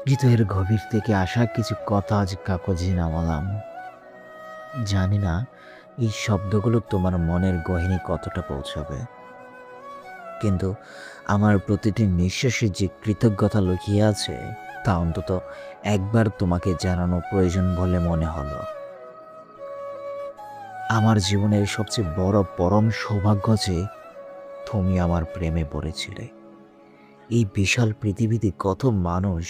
হৃদয়ের গভীর থেকে আসা কিছু কথা আজ কাগজে নামালাম। জানি না এই শব্দগুলো তোমার মনের গহীনে কতটা পৌঁছাবে, কিন্তু আমার প্রতিটি নিঃশ্বাসে যে কৃতজ্ঞতা লুকিয়ে আছে তা অন্তত একবার তোমাকে জানানো প্রয়োজন বলে মনে হলো। আমার জীবনের সবচেয়ে বড় পরম সৌভাগ্য যে তুমি আমার প্রেমে পড়েছিলে। এই বিশাল পৃথিবীতে কত মানুষ,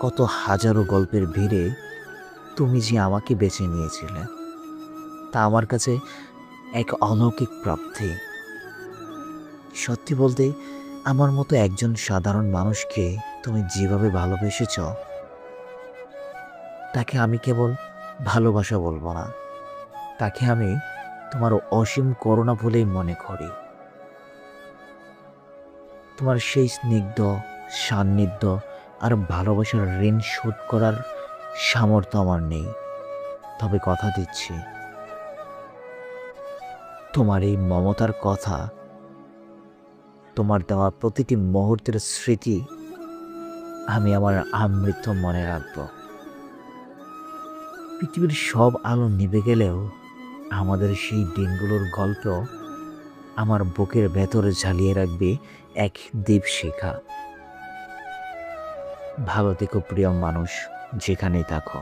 কত হাজারো গল্পের ভিড়ে তুমি যে আমাকে বেছে নিয়েছিলে, তা আমার কাছে এক অলৌকিক প্রাপ্তি। সত্যি বলতে, আমার মতো একজন সাধারণ মানুষকে তুমি যেভাবে ভালোবেসেছ, তাকে আমি কেবল ভালোবাসা বলবো না, তাকে আমি তোমার অসীম করুণা বলেই মনে করি। তোমার সেই স্নিগ্ধ সান্নিধ্য আর ভালোবাসার ঋণ শোধ করার সামর্থ্য আমার নেই, তবে কথা দিচ্ছি, তোমার এই মমতার কথা, তোমার দেওয়া প্রতিটি মুহূর্তের স্মৃতি আমি আমার আমৃত্যু মনে রাখবো। পৃথিবীর সব আলো নিভে গেলেও আমাদের সেই দিনগুলোর গল্প আমার বুকের ভেতরে ঝালিয়ে রাখবে এক দীপশিখা। ভালো থেকো প্রিয় মানুষ, যেখানেই থাকো।